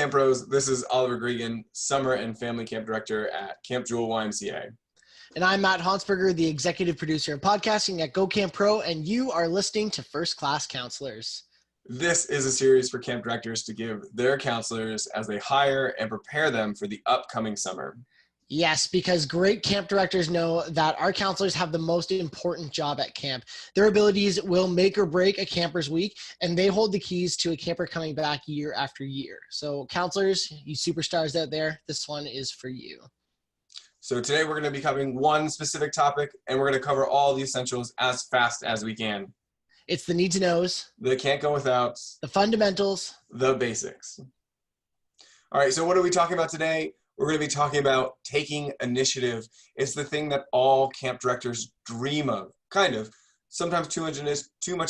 Camp Pros. This is Oliver Gregan, Summer and Family Camp Director at Camp Jewel YMCA. And I'm Matt Hansberger, the Executive Producer and Podcasting at Go Camp Pro, and you are listening to First Class Counselors. This is a series for camp directors to give their counselors as they hire and prepare them for the upcoming summer. Yes, because great camp directors know that our counselors have the most important job at camp. Their abilities will make or break a camper's week, and they hold the keys to a camper coming back year after year. So counselors, you superstars out there, this one is for you. So today we're going to be covering one specific topic, and we're going to cover all the essentials as fast as we can. It's the need to knows, The can't go without, the fundamentals, the basics. All right, so what are we talking about today? We're going to be talking about taking initiative. It's the thing that all camp directors dream of, kind of. Sometimes too much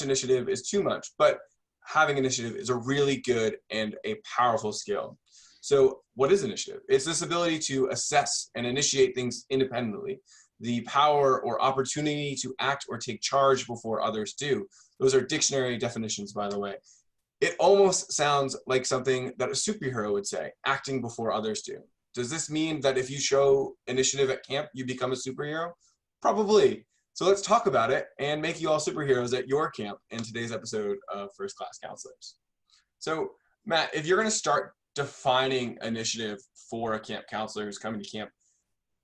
initiative is too much, but having initiative is a really good and a powerful skill. So what is initiative? It's this ability to assess and initiate things independently, the power or opportunity to act or take charge before others do. Those are dictionary definitions, by the way. It almost sounds like something that a superhero would say, acting before others do. Does this mean that if you show initiative at camp, you become a superhero? Probably. So let's talk about it and make you all superheroes at your camp in today's episode of First Class Counselors. So Matt, if you're going to start defining initiative for a camp counselor who's coming to camp,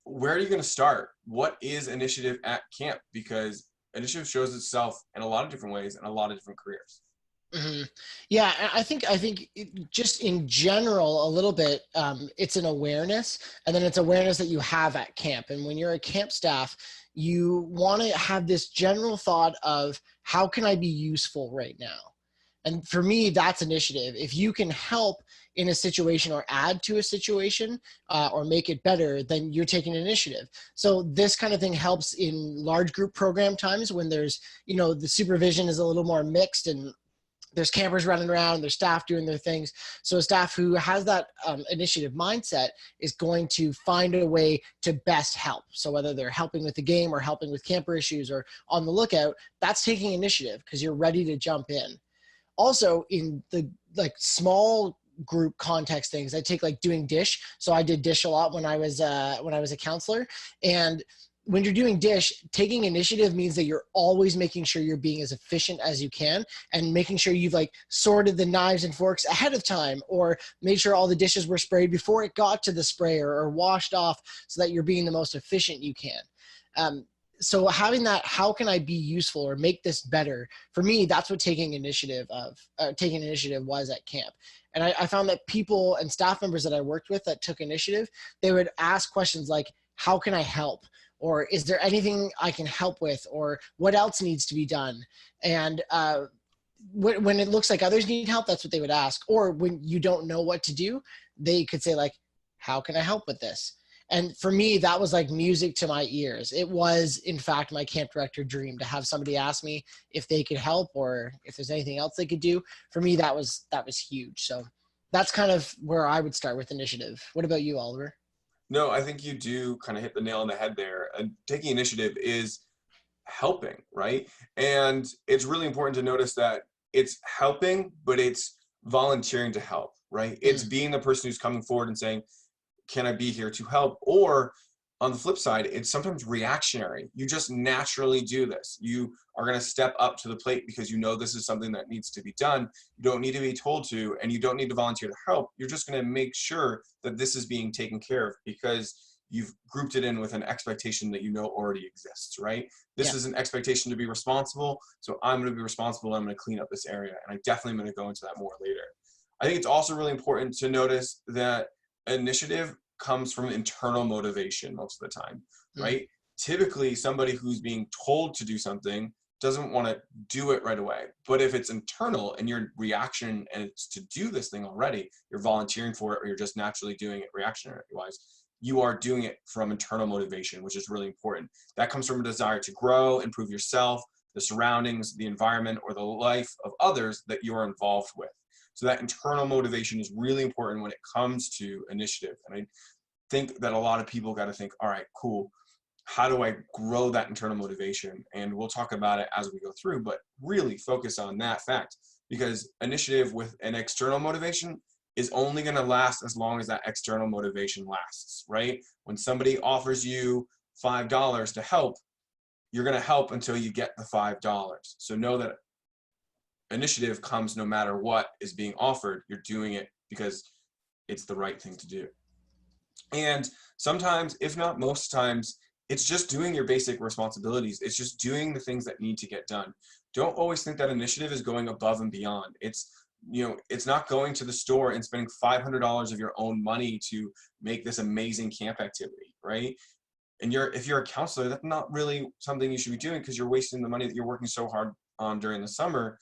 where are you going to start? What is initiative at camp? Because initiative shows itself in a lot of different ways in a lot of different careers. Mm-hmm. Yeah, I think just in general, a little bit, it's an awareness, and then it's awareness that you have at camp. And when you're a camp staff, you want to have this general thought of how can I be useful right now? And for me, that's initiative. If you can help in a situation or add to a situation or make it better, then you're taking initiative. So this kind of thing helps in large group program times when there's, the supervision is a little more mixed and there's campers running around, there's staff doing their things. So a staff who has that initiative mindset is going to find a way to best help. So whether they're helping with the game or helping with camper issues or on the lookout, that's taking initiative because you're ready to jump in. Also in the small group context things, I take doing dish. So I did dish a lot when I was a counselor. And when you're doing dish, taking initiative means that you're always making sure you're being as efficient as you can and making sure you've sorted the knives and forks ahead of time or made sure all the dishes were sprayed before it got to the sprayer or washed off so that you're being the most efficient you can. So having that, how can I be useful or make this better? For me, that's what taking initiative was at camp. And I found that people and staff members that I worked with that took initiative, they would ask questions like, how can I help? Or is there anything I can help with? Or what else needs to be done? And when it looks like others need help, that's what they would ask. Or when you don't know what to do, they could say how can I help with this? And for me, that was like music to my ears. It was, in fact, my camp director dream to have somebody ask me if they could help or if there's anything else they could do. For me, that was huge. So that's kind of where I would start with initiative. What about you, Oliver? No, I think you do kind of hit the nail on the head there. And taking initiative is helping, right? And it's really important to notice that it's helping, but it's volunteering to help, right? It's being the person who's coming forward and saying, can I be here to help? Or on the flip side, it's sometimes reactionary. You just naturally do this. You are going to step up to the plate because you know this is something that needs to be done. You don't need to be told to, and you don't need to volunteer to help. You're just going to make sure that this is being taken care of because you've grouped it in with an expectation that you know already exists, right? This is an expectation to be responsible. So I'm going to be responsible. I'm going to clean up this area. And I definitely am going to go into that more later. I think it's also really important to notice that initiative comes from internal motivation most of the time, right? Typically, somebody who's being told to do something doesn't want to do it right away. But if it's internal and your reaction and it's to do this thing already, you're volunteering for it or you're just naturally doing it reactionary-wise, you are doing it from internal motivation, which is really important. That comes from a desire to grow, improve yourself, the surroundings, the environment, or the life of others that you're involved with. So that internal motivation is really important when it comes to initiative. And I think that a lot of people got to think, all right, cool. How do I grow that internal motivation? And we'll talk about it as we go through, but really focus on that fact because initiative with an external motivation is only going to last as long as that external motivation lasts, right? When somebody offers you $5 to help, you're going to help until you get the $5. So know that initiative comes no matter what is being offered. You're doing it because it's the right thing to do. And sometimes, if not most times, it's just doing your basic responsibilities. It's just doing the things that need to get done. Don't always think that initiative is going above and beyond. It's, you know, it's not going to the store and spending $500 of your own money to make this amazing camp activity, right? And if you're a counselor, that's not really something you should be doing, because you're wasting the money that you're working so hard on during the summer.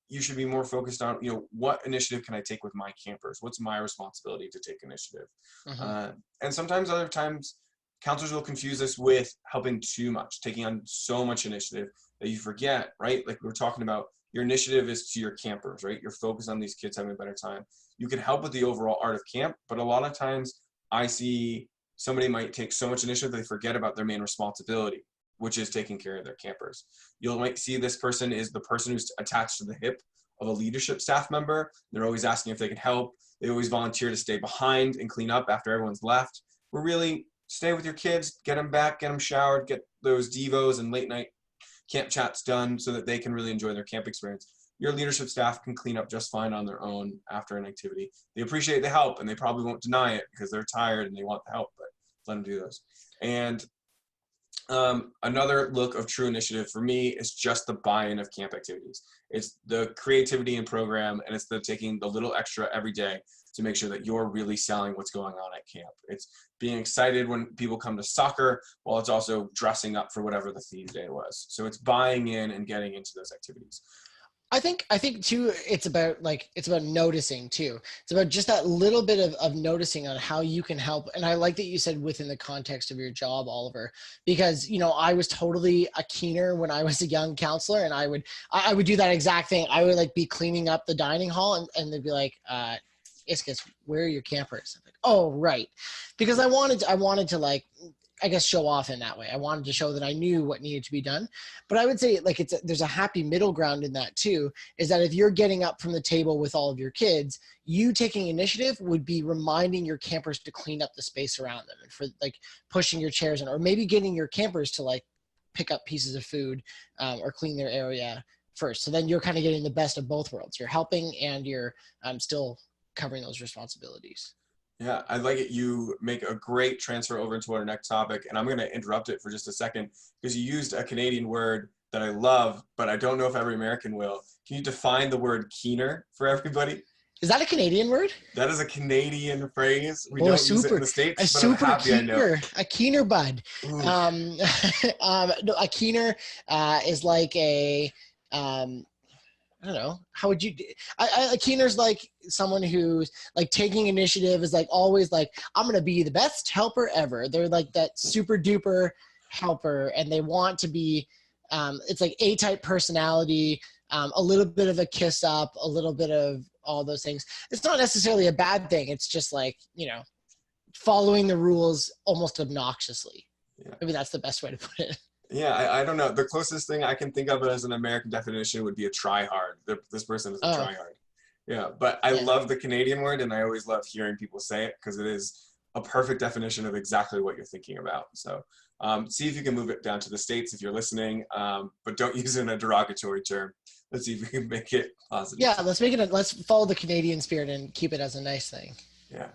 You should be more focused on, you know, what initiative can I take with my campers? What's my responsibility to take initiative? And sometimes, other times, counselors will confuse this with helping too much, taking on so much initiative that you forget, right? Like we were talking about, your initiative is to your campers, right? You're focused on these kids having a better time. You can help with the overall art of camp, but a lot of times I see somebody might take so much initiative they forget about their main responsibility, which is taking care of their campers. You might see this person is the person who's attached to the hip of a leadership staff member. They're always asking if they can help. They always volunteer to stay behind and clean up after everyone's left. We're really, stay with your kids, get them back, get them showered, get those devos and late night camp chats done so that they can really enjoy their camp experience. Your leadership staff can clean up just fine on their own after an activity. They appreciate the help, and they probably won't deny it because they're tired and they want the help, but let them do those. And another look of true initiative for me is just the buy-in of camp activities. It's the creativity in program, and it's the taking the little extra every day to make sure that you're really selling what's going on at camp. It's being excited when people come to soccer, while it's also dressing up for whatever the theme day was. So it's buying in and getting into those activities. I think too, it's about noticing too. It's about just that little bit of noticing on how you can help. And I like that you said within the context of your job, Oliver, because, you know, I was totally a keener when I was a young counselor, and I would do that exact thing. I would like be cleaning up the dining hall, and they'd be like, Iskis, where are your campers? I'm like, oh, right. Because I wanted to like, I guess, show off in that way. I wanted to show that I knew what needed to be done. But I would say like there's a happy middle ground in that too, is that if you're getting up from the table with all of your kids, you taking initiative would be reminding your campers to clean up the space around them, and for like pushing your chairs in, or maybe getting your campers to like pick up pieces of food or clean their area first. So then you're kind of getting the best of both worlds. You're helping and you're still covering those responsibilities. Yeah, I like it. You make a great transfer over into our next topic, and I'm going to interrupt it for just a second because you used a Canadian word that I love, but I don't know if every American will. Can you define the word keener for everybody? Is that a Canadian word? That is a Canadian phrase. We don't use it in the States, but I'm super happy keener, I know. a keener bud. No, a keener is like a, I don't know. How would you? A keener's like someone who's like taking initiative, is like always like, I'm gonna be the best helper ever. They're like that super duper helper, and they want to be. It's like A-type personality, a little bit of a kiss up, a little bit of all those things. It's not necessarily a bad thing. It's just like, you know, following the rules almost obnoxiously. Yeah. Maybe that's the best way to put it. Yeah, I don't know. The closest thing I can think of as an American definition would be a try-hard. This person is a try-hard. Yeah, but I love the Canadian word, and I always love hearing people say it because it is a perfect definition of exactly what you're thinking about. So see if you can move it down to the States if you're listening, but don't use it in a derogatory term. Let's see if we can make it positive. Yeah, let's follow the Canadian spirit and keep it as a nice thing. Yeah.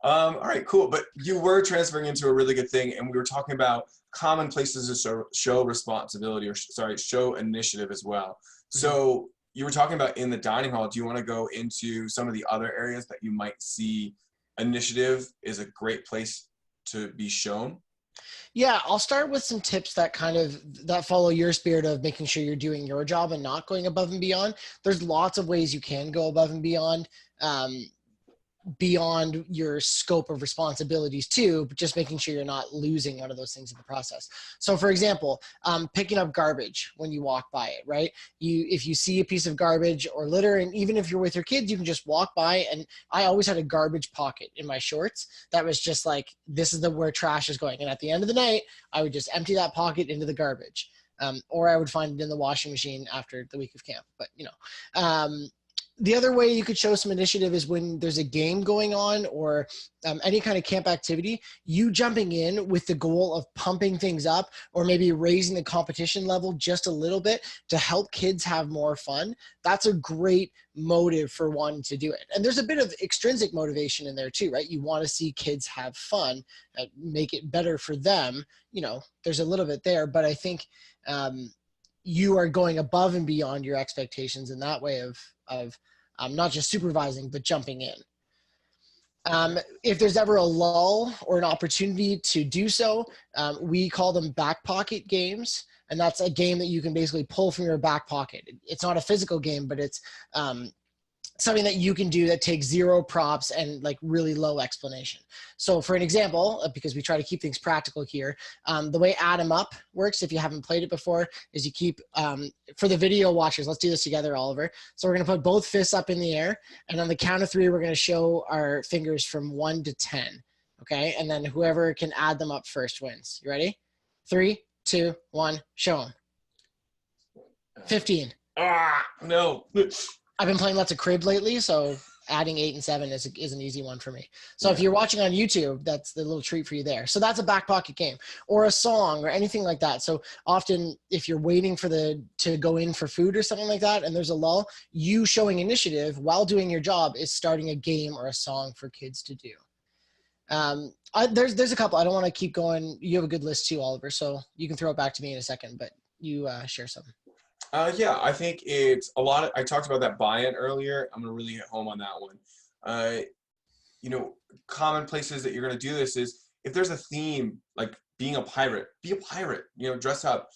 All right, cool. But you were transferring into a really good thing, and we were talking about common places to show responsibility, or show initiative as well. So you were talking about in the dining hall. Do you want to go into some of the other areas that you might see initiative is a great place to be shown? Yeah, I'll start with some tips that that follow your spirit of making sure you're doing your job and not going above and beyond. There's lots of ways you can go above and beyond your scope of responsibilities too, but just making sure you're not losing one of those things in the process. So for example, picking up garbage when you walk by it, right? If you see a piece of garbage or litter, and even if you're with your kids, you can just walk by. And I always had a garbage pocket in my shorts that was just like, this is where trash is going. And at the end of the night, I would just empty that pocket into the garbage. Or I would find it in the washing machine after the week of camp, but you know, The other way you could show some initiative is when there's a game going on or any kind of camp activity, you jumping in with the goal of pumping things up or maybe raising the competition level just a little bit to help kids have more fun. That's a great motive for wanting to do it. And there's a bit of extrinsic motivation in there too, right? You want to see kids have fun, make it better for them. You know, there's a little bit there, but I think you are going above and beyond your expectations in that way of not just supervising, but jumping in. If there's ever a lull or an opportunity to do so, we call them back pocket games. And that's a game that you can basically pull from your back pocket. It's not a physical game, but it's something that you can do that takes zero props and like really low explanation. So for an example, because we try to keep things practical here, the way Add 'em Up works, if you haven't played it before, is you keep, for the video watchers, let's do this together, Oliver. So we're gonna put both fists up in the air, and on the count of 3, we're gonna show our fingers from 1 to 10, okay? And then whoever can add them up first wins. You ready? 3, 2, 1, show them. 15. No. I've been playing lots of crib lately, so adding 8 and 7 is an easy one for me. So if you're watching on YouTube, that's the little treat for you there. So that's a back pocket game or a song or anything like that. So often if you're waiting for to go in for food or something like that and there's a lull, you showing initiative while doing your job is starting a game or a song for kids to do. There's a couple. I don't want to keep going. You have a good list too, Oliver, so you can throw it back to me in a second, but you share some. Yeah, I think it's a lot of, I talked about that buy-in earlier. I'm going to really hit home on that one. You know, common places that you're going to do this is if there's a theme, like being a pirate, be a pirate, you know, dress up.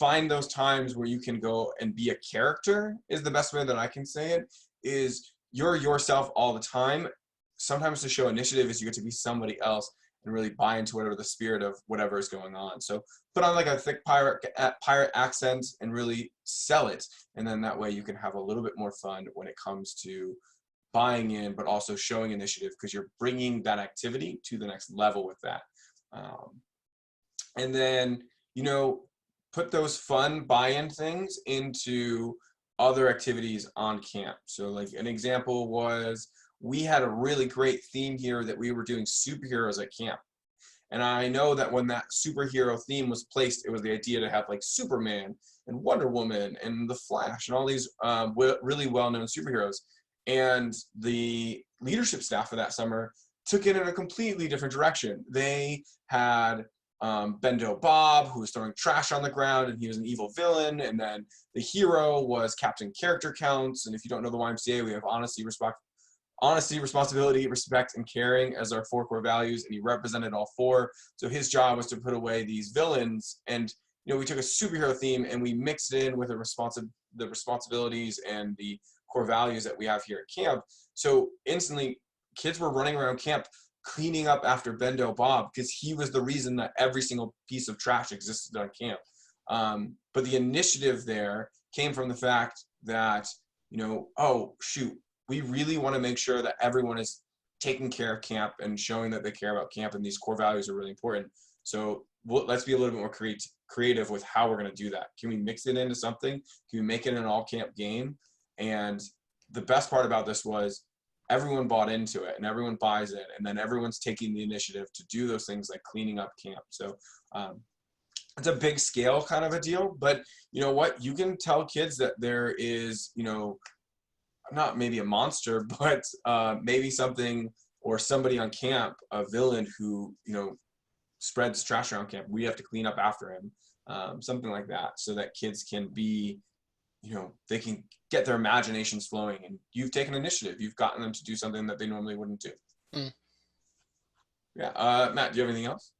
Find those times where you can go and be a character is the best way that I can say it, is you're yourself all the time. Sometimes to show initiative is you get to be somebody else and really buy into whatever the spirit of whatever is going on. So put on like a thick pirate accent and really sell it. And then that way you can have a little bit more fun when it comes to buying in, but also showing initiative because you're bringing that activity to the next level with that. And then, you know, put those fun buy-in things into other activities on camp. So like an example was, we had a really great theme here that we were doing superheroes at camp. And I know that when that superhero theme was placed, it was the idea to have like Superman and Wonder Woman and the Flash and all these really well-known superheroes. And the leadership staff for that summer took it in a completely different direction. They had Bendo Bob, who was throwing trash on the ground, and he was an evil villain. And then the hero was Captain Character Counts. And if you don't know the YMCA, we have honesty, responsibility, respect, and caring as our 4 core values, and he represented all 4. So his job was to put away these villains. And you know, we took a superhero theme and we mixed it in with the responsibilities and the core values that we have here at camp. So instantly, kids were running around camp cleaning up after Bendo Bob because he was the reason that every single piece of trash existed on camp. But the initiative there came from the fact that, you know, oh shoot, we really want to make sure that everyone is taking care of camp and showing that they care about camp, and these core values are really important. So let's be a little bit more creative with how we're going to do that. Can we mix it into something? Can we make it an all camp game? And the best part about this was everyone bought into it and everyone buys it, and then everyone's taking the initiative to do those things like cleaning up camp. So it's a big scale kind of a deal, but you know what? You can tell kids that there is, you know, not maybe a monster, but maybe something or somebody on camp, a villain who, you know, spreads trash around camp. We have to clean up after him, something like that, so that kids can be, you know, they can get their imaginations flowing. And you've taken initiative. You've gotten them to do something that they normally wouldn't do. Yeah. Matt, do you have anything else?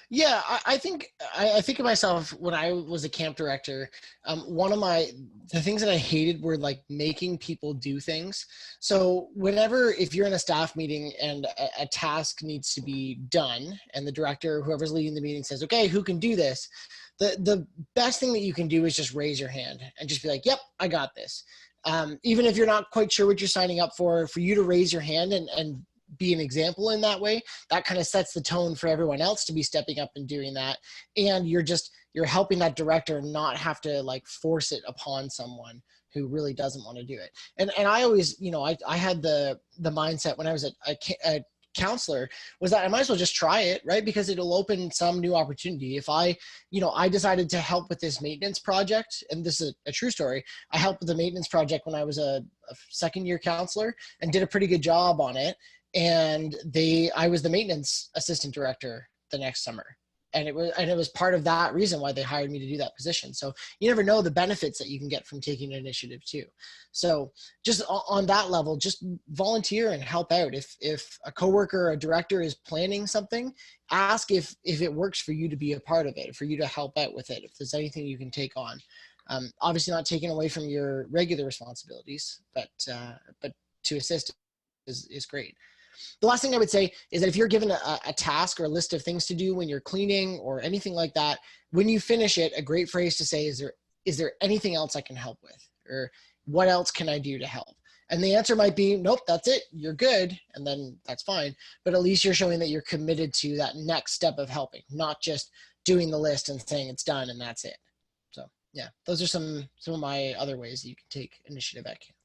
Yeah, I think of myself when I was a camp director. One of the things that I hated were like making people do things. So if you're in a staff meeting and a task needs to be done, and the director, whoever's leading the meeting, says, "Okay, who can do this?" The best thing that you can do is just raise your hand and just be like, "Yep, I got this." Even if you're not quite sure what you're signing up for you to raise your hand and be an example in that way, that kind of sets the tone for everyone else to be stepping up and doing that. And you're just you're helping that director not have to like force it upon someone who really doesn't want to do it. And I always, I had the mindset when I was a counselor, was that I might as well just try it, right? Because it'll open some new opportunity. If I decided to help with this maintenance project, and this is a true story. I helped with the maintenance project when I was a second year counselor and did a pretty good job on it. And I was the maintenance assistant director the next summer. And it was part of that reason why they hired me to do that position. So you never know the benefits that you can get from taking an initiative too. So just on that level, just volunteer and help out. If a coworker or a director is planning something, ask if it works for you to be a part of it, for you to help out with it, if there's anything you can take on. Obviously not taking away from your regular responsibilities, but to assist is great. The last thing I would say is that if you're given a task or a list of things to do when you're cleaning or anything like that, when you finish it, a great phrase to say is there anything else I can help with? Or what else can I do to help? And the answer might be, nope, that's it. You're good. And then that's fine. But at least you're showing that you're committed to that next step of helping, not just doing the list and saying it's done and that's it. So yeah, those are some of my other ways that you can take initiative at camp.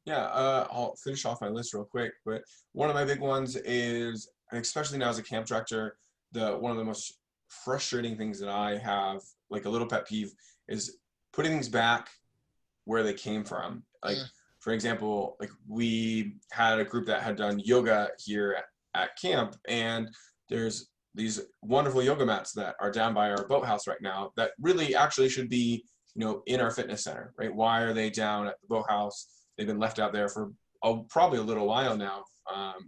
Yeah, I'll finish off my list real quick, but one of my big ones is, and especially now as a camp director, one of the most frustrating things that I have, like a little pet peeve, is putting things back where they came from. Like, for example, like we had a group that had done yoga here at camp, and there's these wonderful yoga mats that are down by our boathouse right now that really actually should be, in our fitness center, right? Why are they down at the boathouse? They've been left out there for probably a little while now,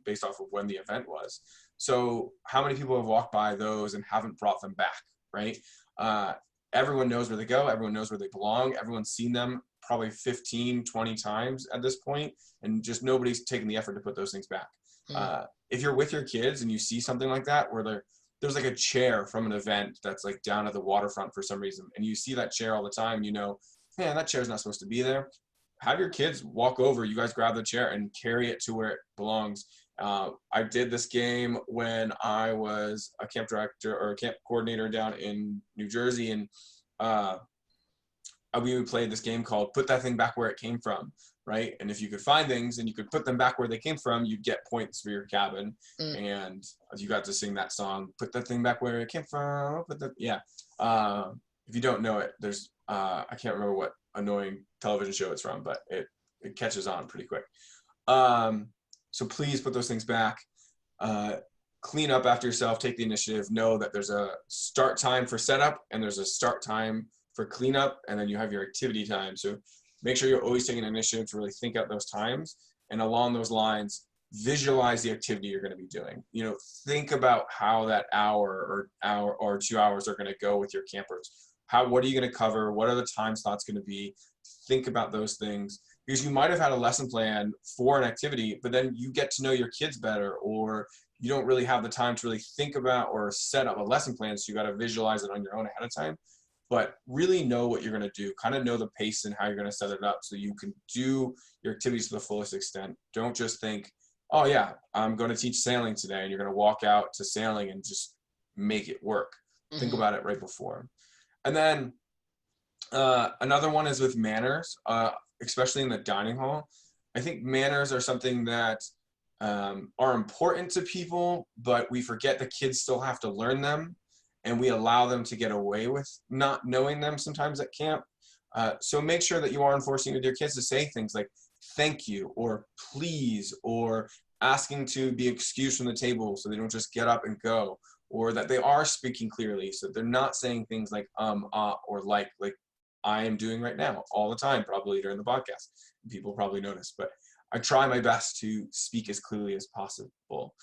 based off of when the event was. So how many people have walked by those and haven't brought them back, right? Everyone knows where they go. Everyone knows where they belong. Everyone's seen them probably 15, 20 times at this point, and just nobody's taken the effort to put those things back. If you're with your kids and you see something like that, where there's like a chair from an event that's like down at the waterfront for some reason, and you see that chair all the time, man, that chair's not supposed to be there. Have your kids walk over, you guys grab the chair and carry it to where it belongs. I did this game when I was a camp director or a camp coordinator down in New Jersey, and we played this game called Put That Thing Back Where It Came From, right? And if you could find things and you could put them back where they came from, you'd get points for your cabin. And you got to sing that song, Put That Thing Back Where It Came From. If you don't know it, there's I can't remember what annoying television show it's from, but it catches on pretty quick. So please put those things back. Clean up after yourself, take the initiative, know that there's a start time for setup and there's a start time for cleanup, and then you have your activity time. So make sure you're always taking initiative to really think out those times, and along those lines, visualize the activity you're going to be doing. Think about how that hour or 2 hours are going to go with your campers. What are you going to cover? What are the time slots going to be? Think about those things, because you might have had a lesson plan for an activity, but then you get to know your kids better, or you don't really have the time to really think about or set up a lesson plan. So you got to visualize it on your own ahead of time, but really know what you're going to do, kind of know the pace and how you're going to set it up so you can do your activities to the fullest extent. Don't just think, oh yeah, I'm going to teach sailing today, and you're going to walk out to sailing and just make it work. Think about it right before. And then another one is with manners, especially in the dining hall. I think manners are something that are important to people, but we forget the kids still have to learn them, and we allow them to get away with not knowing them sometimes at camp. So make sure that you are enforcing with your kids to say things like thank you or please, or asking to be excused from the table so they don't just get up and go, or that they are speaking clearly, so they're not saying things like or like I am doing right now all the time, probably during the podcast. People probably notice, but I try my best to speak as clearly as possible.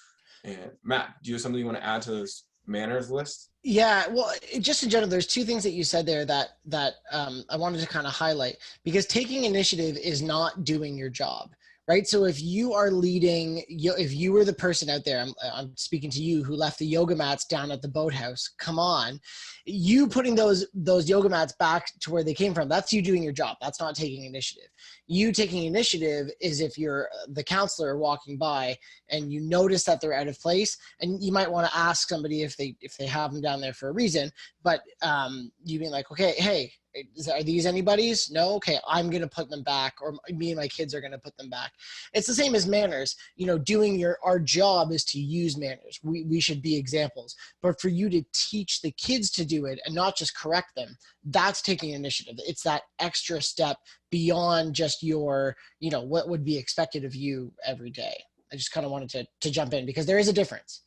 And Matt, do you have something you want to add to those manners list? Yeah, well, just in general, there's two things that you said there that I wanted to kind of highlight, because taking initiative is not doing your job, right? So if you are leading, if you were the person out there, I'm speaking to you, who left the yoga mats down at the boathouse, come on, you putting those yoga mats back to where they came from, that's you doing your job. That's not taking initiative. You taking initiative is if you're the counselor walking by and you notice that they're out of place, and you might want to ask somebody if they have them down there for a reason, but you being like, okay, hey, are these anybody's? No? Okay, I'm going to put them back, or me and my kids are going to put them back. It's the same as manners. You know, our job is to use manners. We should be examples. But for you to teach the kids to do it and not just correct them, that's taking initiative. It's that extra step beyond just your, you know, what would be expected of you every day. I just kind of wanted to jump in because there is a difference.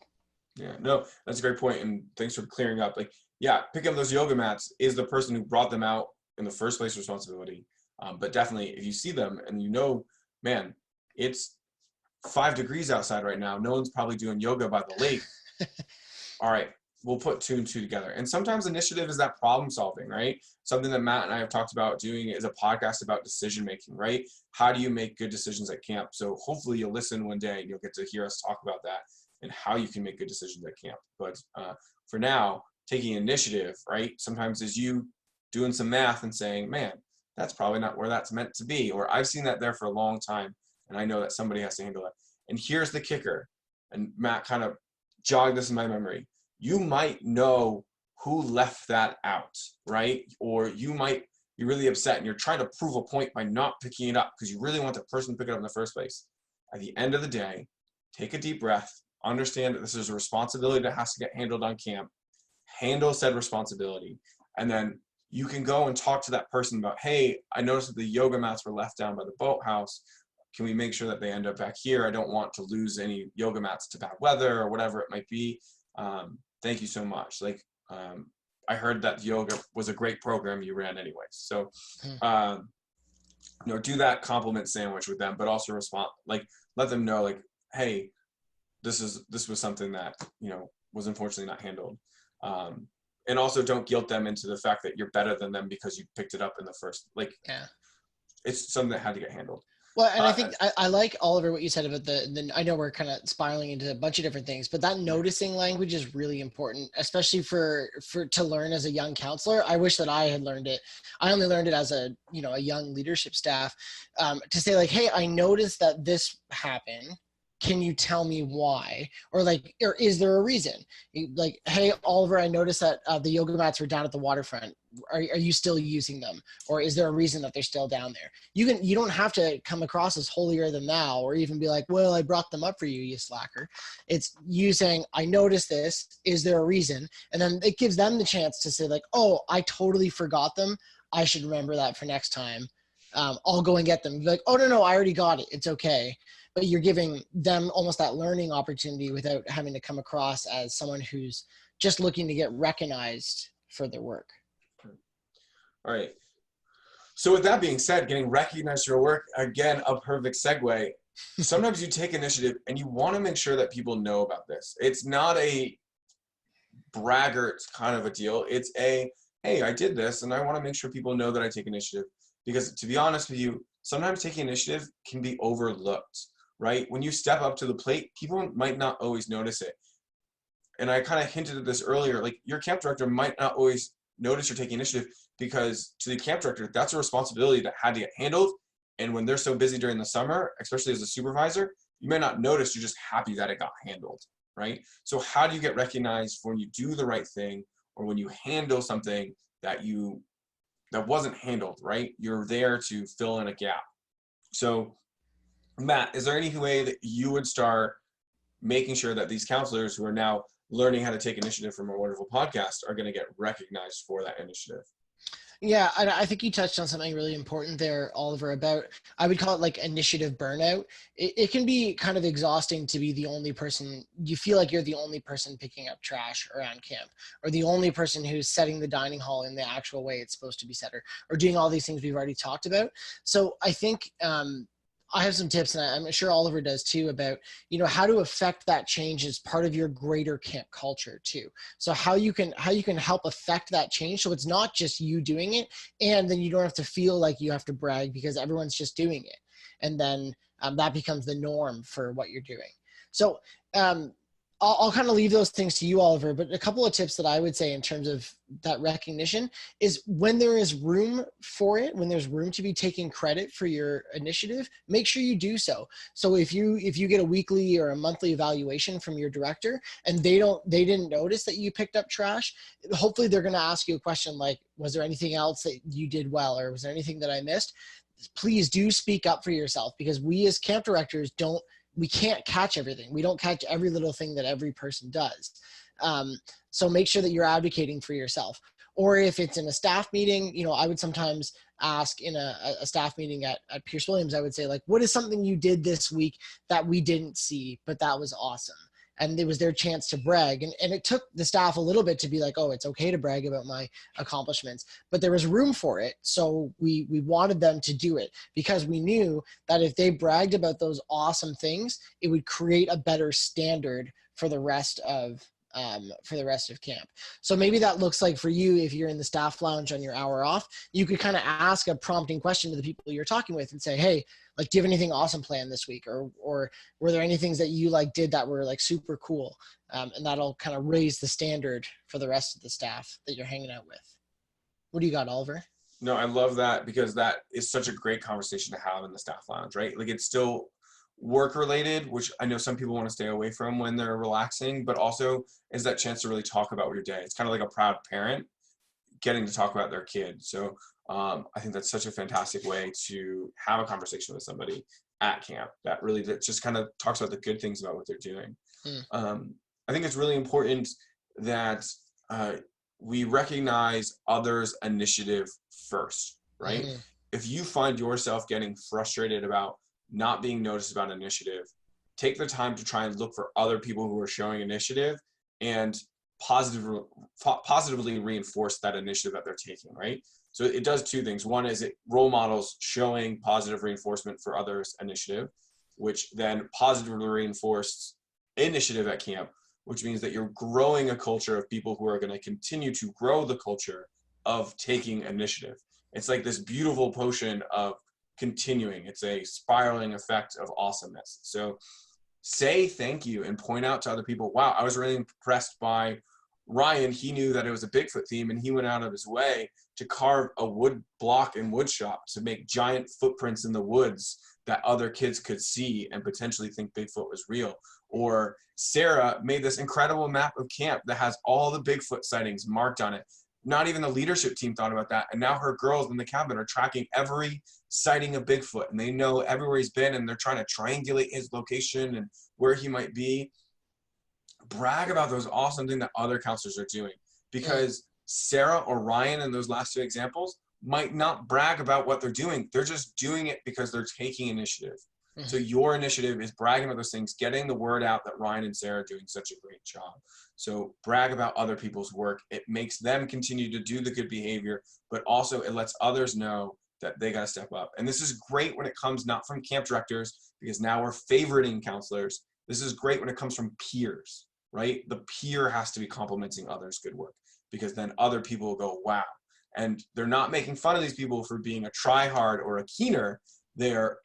Yeah, no, that's a great point. And thanks for clearing up. Like, yeah, picking up those yoga mats is the person who brought them out in the first place responsibility. But definitely if you see them and you know, man, it's 5 degrees outside right now, no one's probably doing yoga by the lake. All right, we'll put 2 and 2 together. And sometimes initiative is that problem solving, right? Something that Matt and I have talked about doing is a podcast about decision making, right? How do you make good decisions at camp? So hopefully you'll listen one day and you'll get to hear us talk about that and how you can make good decisions at camp. But for now, taking initiative, right? Sometimes is you doing some math and saying, man, that's probably not where that's meant to be. Or I've seen that there for a long time and I know that somebody has to handle it. And here's the kicker. And Matt kind of jogged this in my memory. You might know who left that out, right? Or you might be really upset and you're trying to prove a point by not picking it up because you really want the person to pick it up in the first place. At the end of the day, take a deep breath, understand that this is a responsibility that has to get handled on camp, handle said responsibility, and then you can go and talk to that person about, hey, I noticed that the yoga mats were left down by the boathouse. Can we make sure that they end up back here? I don't want to lose any yoga mats to bad weather or whatever it might be. Thank you so much. Like, I heard that yoga was a great program you ran anyways. So, you know, do that compliment sandwich with them, but also respond, like, let them know, like, hey, this was something that, you know, was unfortunately not handled. And also don't guilt them into the fact that you're better than them because you picked it up in the first, like, Yeah. It's something that had to get handled. Well, and I think I like, Oliver, what you said about I know we're kind of spiraling into a bunch of different things, but that noticing language is really important, especially for to learn as a young counselor. I wish that I had learned it. I only learned it as a young leadership staff, to say like, hey, I noticed that this happened. Can you tell me why? Or is there a reason? Like, hey, Oliver, I noticed that the yoga mats were down at the waterfront. Are you still using them? Or is there a reason that they're still down there? You don't have to come across as holier than thou, or even be like, well, I brought them up for you, you slacker. It's you saying, I noticed this. Is there a reason? And then it gives them the chance to say like, oh, I totally forgot them. I should remember that for next time. I'll go and get them. Be like, oh, no, I already got it. It's okay. But you're giving them almost that learning opportunity without having to come across as someone who's just looking to get recognized for their work. All right. So with that being said, getting recognized for your work, again, a perfect segue. Sometimes you take initiative and you want to make sure that people know about this. It's not a braggart kind of a deal. It's a, hey, I did this and I want to make sure people know that I take initiative. Because to be honest with you, sometimes taking initiative can be overlooked, right? When you step up to the plate, people might not always notice it. And I kind of hinted at this earlier, like your camp director might not always notice you're taking initiative because to the camp director, that's a responsibility that had to get handled. And when they're so busy during the summer, especially as a supervisor, you may not notice, you're just happy that it got handled, right? So how do you get recognized for when you do the right thing or when you handle something that wasn't handled, right? You're there to fill in a gap. So Matt, is there any way that you would start making sure that these counselors who are now learning how to take initiative from our wonderful podcast are going to get recognized for that initiative? Yeah, I think you touched on something really important there, Oliver, about, I would call it like initiative burnout. It can be kind of exhausting to be the only person, you feel like you're the only person picking up trash around camp, or the only person who's setting the dining hall in the actual way it's supposed to be set, or doing all these things we've already talked about. So I think I have some tips, and I'm sure Oliver does too, about, how to affect that change as part of your greater camp culture too. So how you can help affect that change. So it's not just you doing it, and then you don't have to feel like you have to brag because everyone's just doing it. And then that becomes the norm for what you're doing. So I'll kind of leave those things to you, Oliver, but a couple of tips that I would say in terms of that recognition is when there is room for it, when there's room to be taking credit for your initiative, make sure you do so. So if you get a weekly or a monthly evaluation from your director and they didn't notice that you picked up trash, hopefully they're going to ask you a question like, was there anything else that you did well, or was there anything that I missed? Please do speak up for yourself, because we as camp directors we can't catch everything. We don't catch every little thing that every person does. So make sure that you're advocating for yourself. Or if it's in a staff meeting, I would sometimes ask in a staff meeting at Pierce Williams, I would say, like, what is something you did this week that we didn't see, but that was awesome? And it was their chance to brag. And it took the staff a little bit to be like, oh, it's okay to brag about my accomplishments, but there was room for it. So we wanted them to do it, because we knew that if they bragged about those awesome things, it would create a better standard for the rest of camp. So maybe that looks like for you, if you're in the staff lounge on your hour off, you could kind of ask a prompting question to the people you're talking with and say, hey, like, do you have anything awesome planned this week? Or were there any things that you like did that were like super cool? And that'll kind of raise the standard for the rest of the staff that you're hanging out with. What do you got, Oliver? No, I love that, because that is such a great conversation to have in the staff lounge, right? Like, it's still work related, which I know some people want to stay away from when they're relaxing, but also is that chance to really talk about your day. It's kind of like a proud parent getting to talk about their kid. So I think that's such a fantastic way to have a conversation with somebody at camp that just kind of talks about the good things about what they're doing. I think it's really important that we recognize others' initiative first, right? Mm-hmm. If you find yourself getting frustrated about not being noticed about initiative, take the time to try and look for other people who are showing initiative and positively reinforce that initiative that they're taking, right? So it does two things. One is it role models showing positive reinforcement for others' initiative, which then positively reinforces initiative at camp, which means that you're growing a culture of people who are going to continue to grow the culture of taking initiative. It's like this beautiful potion of continuing. It's a spiraling effect of awesomeness. So say thank you and point out to other people, wow, I was really impressed by Ryan. He knew that it was a Bigfoot theme and he went out of his way to carve a wood block and wood shop to make giant footprints in the woods that other kids could see and potentially think Bigfoot was real. Or Sarah made this incredible map of camp that has all the Bigfoot sightings marked on it. Not even the leadership team thought about that. And now her girls in the cabin are tracking every sighting of Bigfoot, and they know everywhere he's been, and they're trying to triangulate his location and where he might be. Brag about those awesome things that other counselors are doing, because Sarah or Ryan in those last two examples might not brag about what they're doing. They're just doing it because they're taking initiative. Mm-hmm. So your initiative is bragging about those things, getting the word out that Ryan and Sarah are doing such a great job. So brag about other people's work. It makes them continue to do the good behavior, but also it lets others know that they got to step up. And this is great when it comes not from camp directors, because now we're favoriting counselors. This is great when it comes from peers, right? The peer has to be complimenting others' good work, because then other people will go, wow. And they're not making fun of these people for being a try-hard or a keener. They're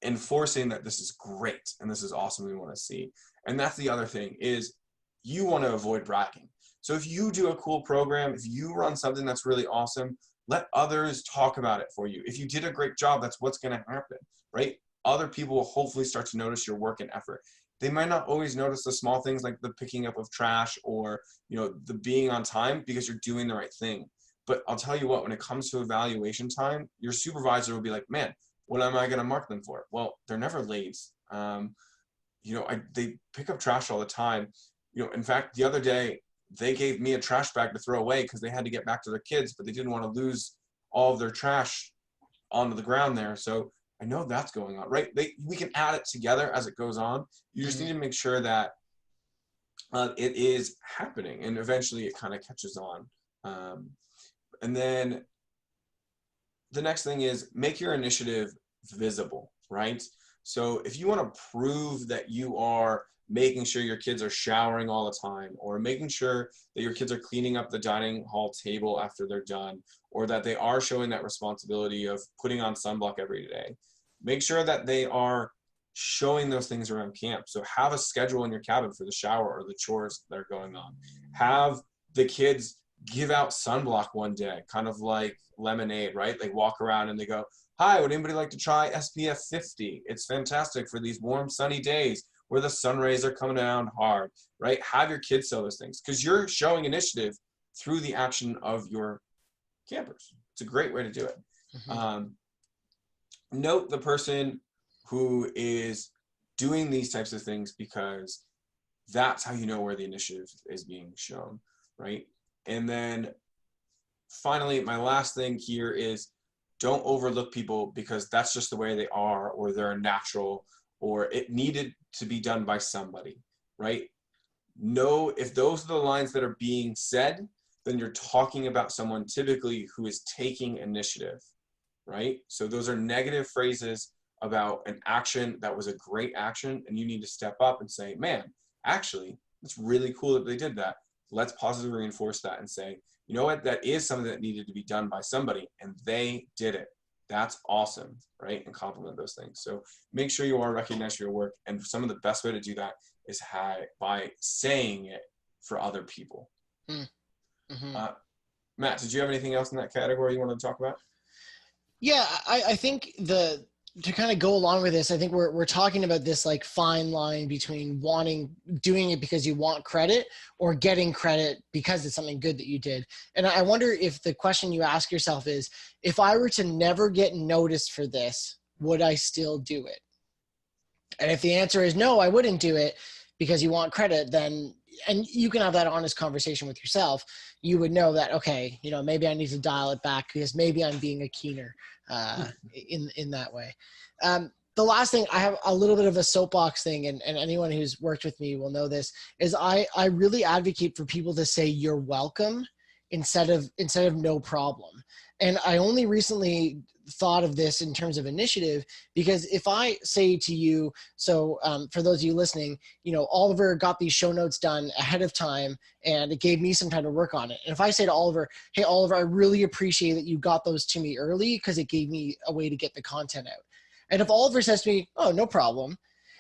enforcing that this is great and this is awesome, we want to see. And that's the other thing, is you want to avoid bragging. So if you do a cool program, if you run something that's really awesome, let others talk about it for you. If you did a great job, that's what's going to happen, right? Other people will hopefully start to notice your work and effort. They might not always notice the small things like the picking up of trash or, the being on time, because you're doing the right thing. But I'll tell you what, when it comes to evaluation time, your supervisor will be like, man, what am I going to mark them for? Well, they're never late. They pick up trash all the time. In fact, the other day, they gave me a trash bag to throw away because they had to get back to their kids, but they didn't want to lose all of their trash onto the ground there. So I know that's going on, right? We can add it together as it goes on. You just need to make sure that it is happening, and eventually it kind of catches on. And then the next thing is make your initiative visible, right? So if you want to prove that you are making sure your kids are showering all the time, or making sure that your kids are cleaning up the dining hall table after they're done, or that they are showing that responsibility of putting on sunblock every day, make sure that they are showing those things around camp. So have a schedule in your cabin for the shower or the chores that are going on. Have the kids give out sunblock one day, kind of like lemonade, right? They walk around and they go, hi, would anybody like to try SPF 50? It's fantastic for these warm, sunny days where the sun rays are coming down hard, right? Have your kids sell those things because you're showing initiative through the action of your campers. It's a great way to do it. Note the person who is doing these types of things because that's how you know where the initiative is being shown, right? And then finally, my last thing here is don't overlook people because that's just the way they are, or they're natural, or it needed to be done by somebody, right? Know if those are the lines that are being said, then you're talking about someone typically who is taking initiative, right? So those are negative phrases about an action that was a great action, and you need to step up and say, man, actually, it's really cool that they did that. Let's positively reinforce that and say, you know what, that is something that needed to be done by somebody, and they did it. That's awesome, right? And compliment those things. So make sure you are recognizing your work, and some of the best way to do that is by saying it for other people. Mm-hmm. Matt, did you have anything else in that category you wanted to talk about? Yeah, I think to kind of go along with this, I think we're talking about this like fine line between doing it because you want credit or getting credit because it's something good that you did. And I wonder if the question you ask yourself is, if I were to never get noticed for this, would I still do it? And if the answer is no, I wouldn't do it because you want credit, then, and you can have that honest conversation with yourself, you would know that, okay, maybe I need to dial it back because maybe I'm being a keener in that way. The last thing, I have a little bit of a soapbox thing, and anyone who's worked with me will know this, is I really advocate for people to say you're welcome instead of no problem. And I only recently thought of this in terms of initiative, because if I say to you, so for those of you listening, Oliver got these show notes done ahead of time and it gave me some time to work on it. And if I say to Oliver, hey, Oliver, I really appreciate that you got those to me early because it gave me a way to get the content out. And if Oliver says to me, oh, no problem,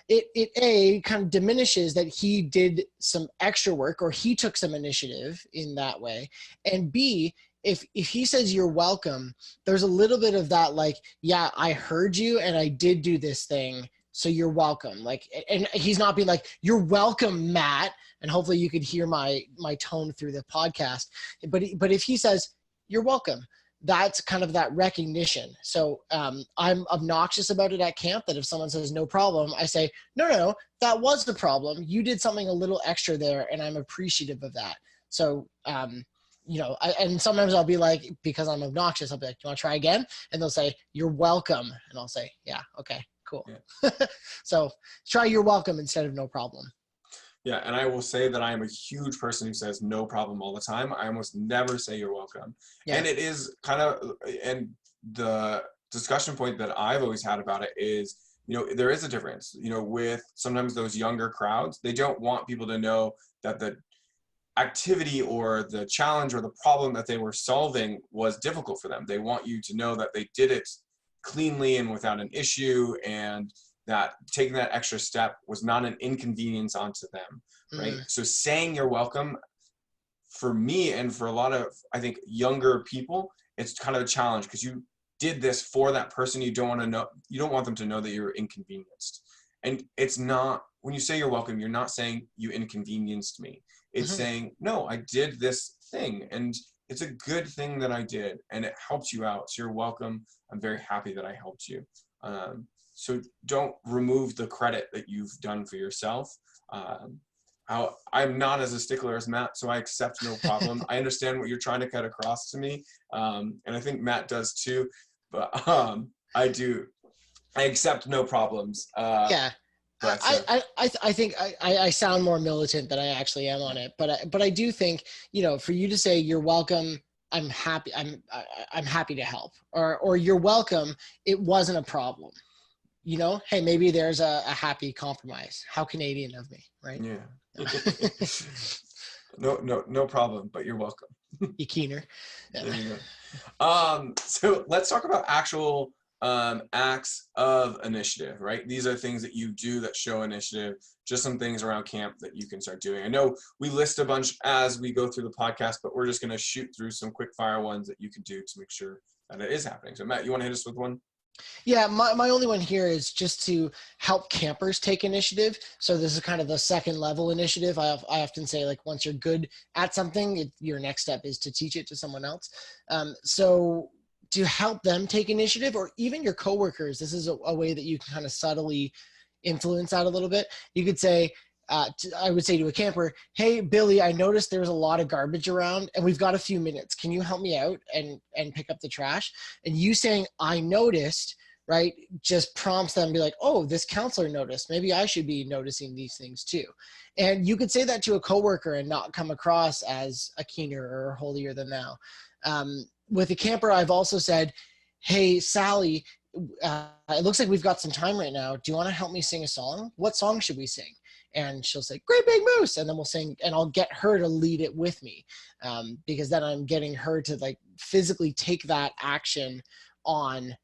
it A, kind of diminishes that he did some extra work or he took some initiative in that way. And B, if he says you're welcome, there's a little bit of that, like, yeah, I heard you and I did do this thing, so you're welcome. Like, and he's not being like, you're welcome, Matt. And hopefully you could hear my tone through the podcast. But if he says you're welcome, that's kind of that recognition. So I'm obnoxious about it at camp, that if someone says no problem, I say, no, that was the problem. You did something a little extra there, and I'm appreciative of that. So, and sometimes I'll be like, because I'm obnoxious, I'll be like, do you want to try again? And they'll say, you're welcome. And I'll say, yeah, okay, cool. Yeah. So try you're welcome instead of no problem. Yeah, and I will say that I am a huge person who says no problem all the time. I almost never say you're welcome. Yeah. And it is kind of, and the discussion point that I've always had about it is, there is a difference, with sometimes those younger crowds. They don't want people to know that the activity or the challenge or the problem that they were solving was difficult for them. They want you to know that they did it cleanly and without an issue, and that taking that extra step was not an inconvenience onto them, right? So saying you're welcome, for me and for a lot of, I think, younger people, it's kind of a challenge because you did this for that person. You don't want them to know that you're inconvenienced. And it's not, when you say you're welcome, you're not saying you inconvenienced me. It's saying, no, I did this thing and it's a good thing that I did and it helped you out. So you're welcome. I'm very happy that I helped you. So don't remove the credit that you've done for yourself. I'm not as a stickler as Matt, so I accept no problem. I understand what you're trying to cut across to me. And I think Matt does too, but I accept no problems. Yeah. But, I think I sound more militant than I actually am on it, but I do think, for you to say you're welcome, I'm happy to help, or you're welcome, it wasn't a problem. Hey, maybe there's a happy compromise. How Canadian of me, right? Yeah. No problem, but you're welcome. You keener. Yeah. So let's talk about actual acts of initiative, right? These are things that you do that show initiative, just some things around camp that you can start doing. I know we list a bunch as we go through the podcast, but we're just going to shoot through some quick fire ones that you can do to make sure that it is happening. So Matt, you want to hit us with one? Yeah, my only one here is just to help campers take initiative. So this is kind of the second level initiative. I often say, like, once you're good at something, your next step is to teach it to someone else. So to help them take initiative, or even your coworkers, this is a way that you can kind of subtly influence that a little bit. You could say, I would say to a camper, hey, Billy, I noticed there's a lot of garbage around and we've got a few minutes. Can you help me out and pick up the trash? And you saying, I noticed, right, just prompts them to be like, oh, this counselor noticed. Maybe I should be noticing these things too. And you could say that to a coworker and not come across as a keener or holier than thou. With a camper, I've also said, hey, Sally, it looks like we've got some time right now. Do you want to help me sing a song? What song should we sing? And she'll say, Great Big Moose. And then we'll sing, and I'll get her to lead it with me, because then I'm getting her to, like, physically take that action on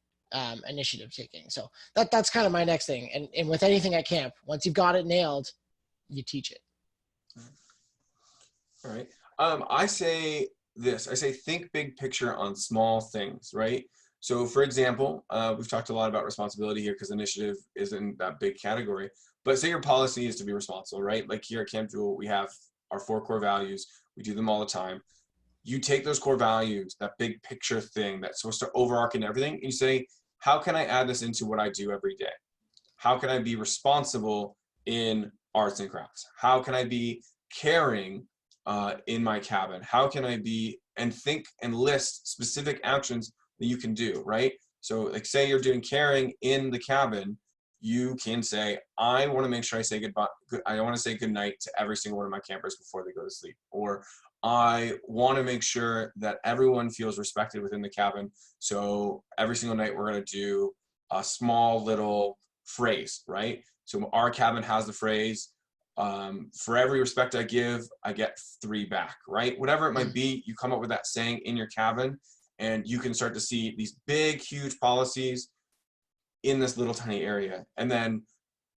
initiative taking. So that's kind of my next thing. And with anything at camp, once you've got it nailed, you teach it. All right. I say this. I say think big picture on small things, right? So for example, we've talked a lot about responsibility here because initiative is in that big category. But say your policy is to be responsible, right? Like here at Camp Jewel, we have our 4 core values. We do them all the time. You take those core values, that big picture thing that's supposed to overarch in everything, and you say, how can I add this into what I do every day? How can I be responsible in arts and crafts? How can I be caring in my cabin? How can I be, and think and list specific actions that you can do, right? So like say you're doing caring in the cabin, you can say, I want to make sure I say goodbye. I want to say good night to every single one of my campers before they go to sleep. Or I want to make sure that everyone feels respected within the cabin. So every single night we're going to do a small little phrase, right? So our cabin has the phrase, for every respect I give, I get 3 back, right? Whatever it might be, you come up with that saying in your cabin, and you can start to see these big, huge policies in this little tiny area. And then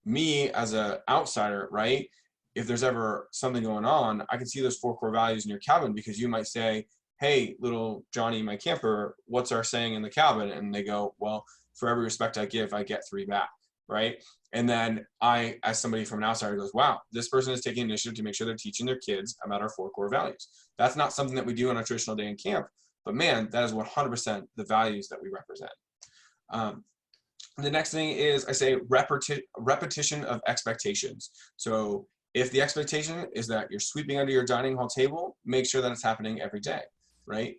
me as an outsider, right? If there's ever something going on, I can see those 4 core values in your cabin, because you might say, hey, little Johnny, my camper, what's our saying in the cabin? And they go, well, for every respect I give, I get 3 back, right? And then I, as somebody from an outsider, goes, wow, this person is taking initiative to make sure they're teaching their kids about our 4 core values. That's not something that we do on a traditional day in camp, but man, that is 100% the values that we represent. The next thing is I say repetition of expectations. So if the expectation is that you're sweeping under your dining hall table, make sure that it's happening every day, right?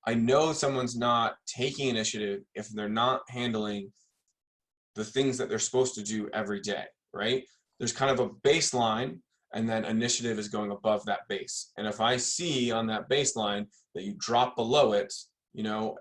I know someone's not taking initiative if they're not handling the things that they're supposed to do every day, right? There's kind of a baseline, and then initiative is going above that base. And if I see on that baseline that you drop below it,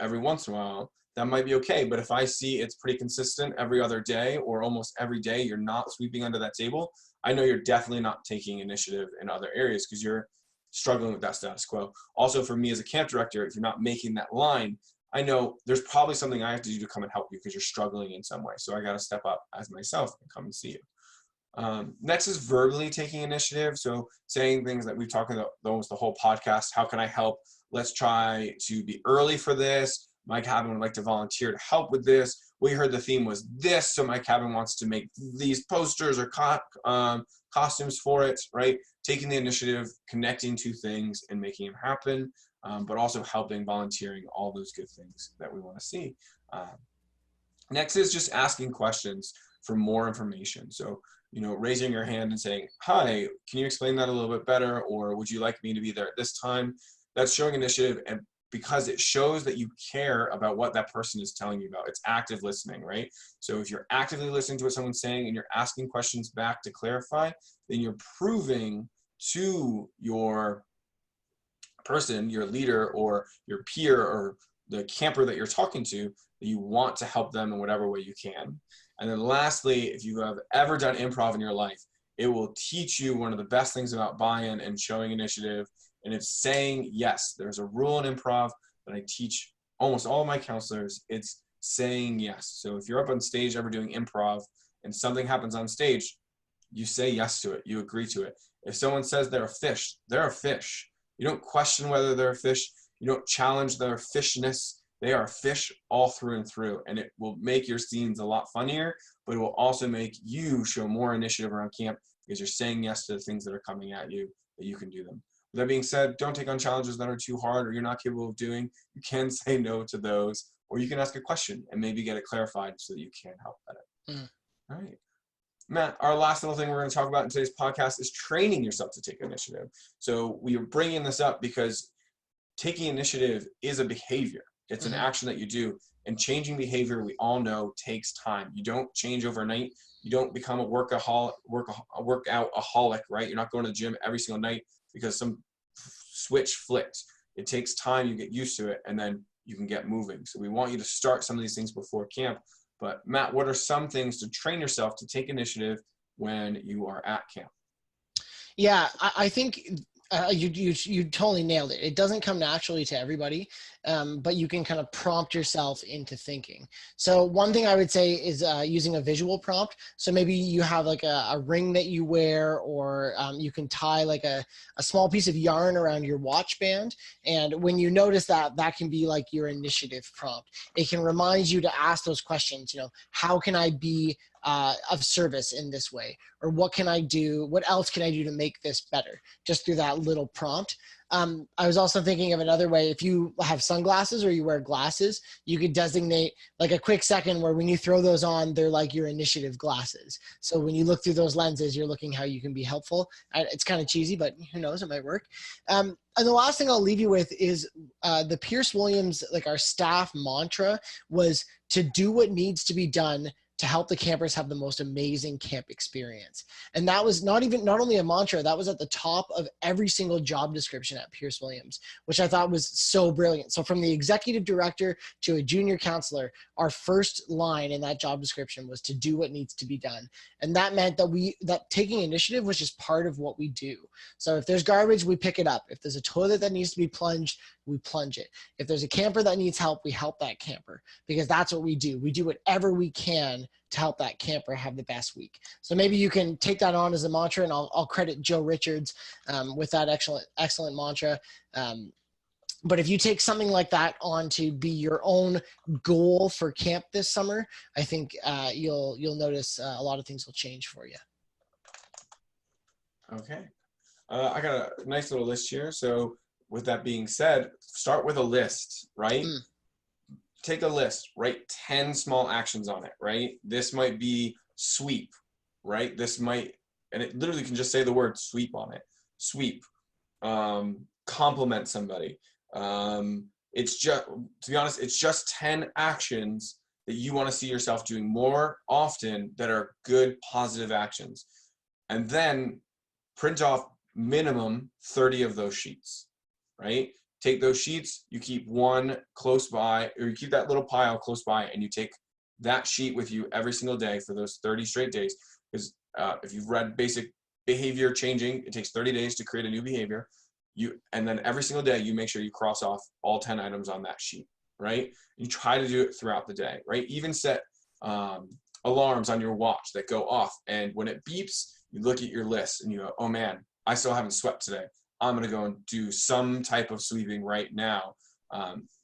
every once in a while, that might be okay. But if I see it's pretty consistent every other day or almost every day, you're not sweeping under that table, I know you're definitely not taking initiative in other areas because you're struggling with that status quo. Also, for me as a camp director, if you're not making that line, I know there's probably something I have to do to come and help you because you're struggling in some way. So I got to step up as myself and come and see you. Next is verbally taking initiative. So saying things that we've talked about almost the whole podcast. How can I help? Let's try to be early for this. My cabin would like to volunteer to help with this. We heard the theme was this, so my cabin wants to make these posters or costumes for it, right? Taking the initiative, connecting 2 things and making them happen, but also helping, volunteering, all those good things that we want to see. Next is just asking questions for more information. So, raising your hand and saying, hi, can you explain that a little bit better? Or would you like me to be there at this time? That's showing initiative, and because it shows that you care about what that person is telling you about. It's active listening, right? So if you're actively listening to what someone's saying and you're asking questions back to clarify, then you're proving to your person, your leader or your peer or the camper that you're talking to, that you want to help them in whatever way you can. And then lastly, if you have ever done improv in your life, it will teach you one of the best things about buy-in and showing initiative, and it's saying yes. There's a rule in improv that I teach almost all of my counselors. It's saying yes. So if you're up on stage ever doing improv and something happens on stage, you say yes to it. You agree to it. If someone says they're a fish, they're a fish. You don't question whether they're a fish. You don't challenge their fishness. They are a fish all through and through. And it will make your scenes a lot funnier, but it will also make you show more initiative around camp because you're saying yes to the things that are coming at you, that you can do them. With that being said, don't take on challenges that are too hard or you're not capable of doing. You can say no to those, or you can ask a question and maybe get it clarified so that you can help at it. All right. Matt, our last little thing we're going to talk about in today's podcast is training yourself to take initiative. So we are bringing this up because taking initiative is a behavior. It's an action that you do. And changing behavior, we all know, takes time. You don't change overnight. You don't become a workout-aholic, right? You're not going to the gym every single night because some switch flips. It takes time. You get used to it, and then you can get moving. So we want you to start some of these things before camp. But Matt, what are some things to train yourself to take initiative when you are at camp? Yeah, I think you totally nailed it. It doesn't come naturally to everybody, but you can kind of prompt yourself into thinking. So one thing I would say is using a visual prompt. So maybe you have like a ring that you wear, or you can tie like a small piece of yarn around your watch band. And when you notice that, that can be like your initiative prompt. It can remind you to ask those questions, how can I be of service in this way? Or what can I do? What else can I do to make this better? Just through that little prompt. I was also thinking of another way. If you have sunglasses or you wear glasses, you could designate like a quick second where when you throw those on, they're like your initiative glasses. So when you look through those lenses, you're looking how you can be helpful. It's kind of cheesy, but who knows, it might work. And the last thing I'll leave you with is the Pierce Williams, like our staff mantra was to do what needs to be done to help the campers have the most amazing camp experience. And that was not only a mantra, that was at the top of every single job description at Pierce Williams, which I thought was so brilliant. So from the executive director to a junior counselor, our first line in that job description was to do what needs to be done. And that meant that taking initiative was just part of what we do. So if there's garbage, we pick it up. If there's a toilet that needs to be plunged, we plunge it. If there's a camper that needs help, we help that camper, because that's what we do. We do whatever we can to help that camper have the best week. So maybe you can take that on as a mantra, and I'll credit Joe Richards with that excellent mantra. But if you take something like that on to be your own goal for camp this summer, I think you'll notice a lot of things will change for you. Okay. I got a nice little list here. So with that being said, start with a list, right? Take a list, write 10 small actions on it, right? This might be sweep, right? And it literally can just say the word sweep on it. Sweep, compliment somebody. It's just, to be honest, it's just 10 actions that you want to see yourself doing more often that are good, positive actions. And then print off minimum 30 of those sheets, right? Take those sheets, you keep one close by, or you keep that little pile close by, and you take that sheet with you every single day for those 30 straight days. Because if you've read Basic Behavior Changing, it takes 30 days to create a new behavior. And then every single day, you make sure you cross off all 10 items on that sheet, right? You try to do it throughout the day, right? Even set alarms on your watch that go off. And when it beeps, you look at your list and you go, oh man, I still haven't swept today. I'm going to go and do some type of sweeping right now.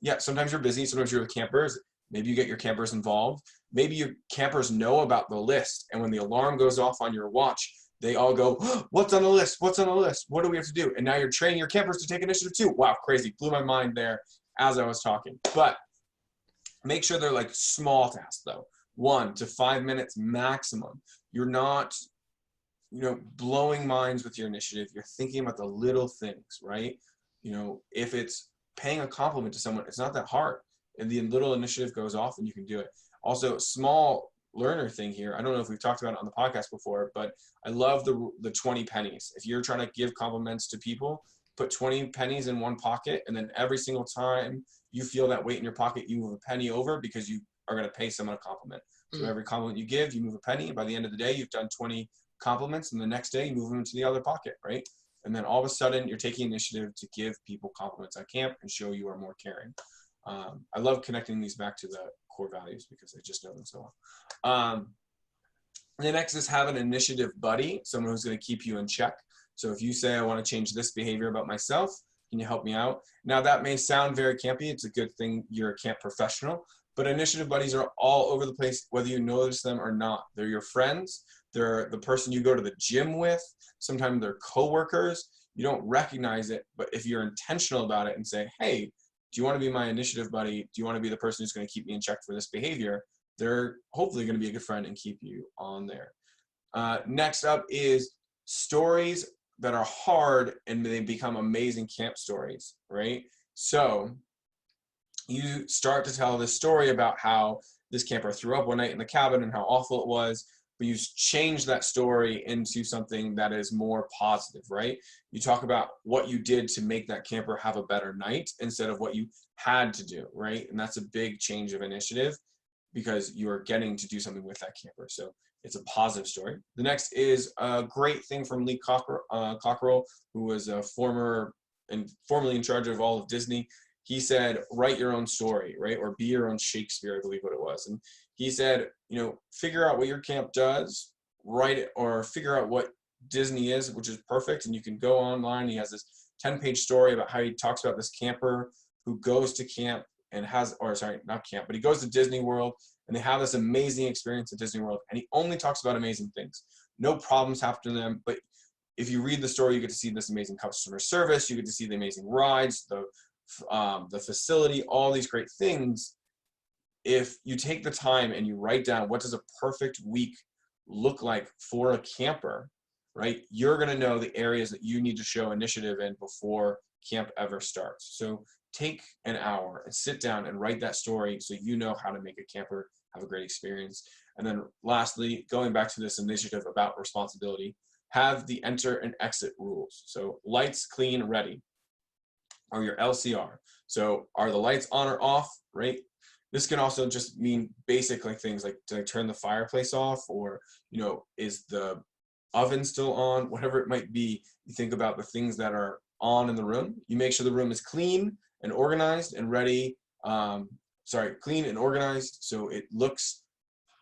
Yeah, sometimes you're busy. Sometimes you're with campers. Maybe you get your campers involved. Maybe your campers know about the list. And when the alarm goes off on your watch, they all go, oh, what's on the list? What's on the list? What do we have to do? And now you're training your campers to take initiative too. Wow, crazy. Blew my mind there as I was talking. But make sure they're like small tasks though. 1 to 5 minutes maximum. You're not blowing minds with your initiative. You're thinking about the little things, right? If it's paying a compliment to someone, it's not that hard. And the little initiative goes off and you can do it. Also, small learner thing here. I don't know if we've talked about it on the podcast before, but I love the 20 pennies. If you're trying to give compliments to people, put 20 pennies in one pocket, and then every single time you feel that weight in your pocket, you move a penny over because you are going to pay someone a compliment. So every compliment you give, you move a penny, and by the end of the day, you've done 20 compliments, and the next day you move them into the other pocket, right? And then all of a sudden you're taking initiative to give people compliments at camp and show you are more caring. I love connecting these back to the core values because I just know them so well. The next is have an initiative buddy, someone who's going to keep you in check. So if you say, I want to change this behavior about myself, can you help me out? Now that may sound very campy. It's a good thing you're a camp professional, but initiative buddies are all over the place, whether you notice them or not. They're your friends. They're the person you go to the gym with. Sometimes they're coworkers. You don't recognize it, but if you're intentional about it and say, hey, do you want to be my initiative buddy? Do you want to be the person who's going to keep me in check for this behavior? They're hopefully going to be a good friend and keep you on there. Next up is stories that are hard and they become amazing camp stories, right? So you start to tell this story about how this camper threw up one night in the cabin and how awful it was, but you change that story into something that is more positive, right? You talk about what you did to make that camper have a better night instead of what you had to do, right? And that's a big change of initiative because you are getting to do something with that camper. So it's a positive story. The next is a great thing from Lee Cockerell, who was a formerly in charge of all of Disney. He said, write your own story, right? Or be your own Shakespeare, I believe what it was. And he said, figure out what your camp does, write it, or figure out what Disney is, which is perfect. And you can go online. He has this 10-page story about how he talks about this camper who goes to camp and but he goes to Disney World and they have this amazing experience at Disney World. And he only talks about amazing things. No problems happen to them. But if you read the story, you get to see this amazing customer service. You get to see the amazing rides, the facility, all these great things. If you take the time and you write down what does a perfect week look like for a camper, right? You're going to know the areas that you need to show initiative in before camp ever starts. So take an hour and sit down and write that story so you know how to make a camper have a great experience. And then lastly, going back to this initiative about responsibility, have the enter and exit rules. So lights, clean, ready, or your LCR. So are the lights on or off, right? This can also just mean basic things like, did I turn the fireplace off? Or, is the oven still on? Whatever it might be, you think about the things that are on in the room. You make sure the room is clean and organized and ready. Clean and organized so it looks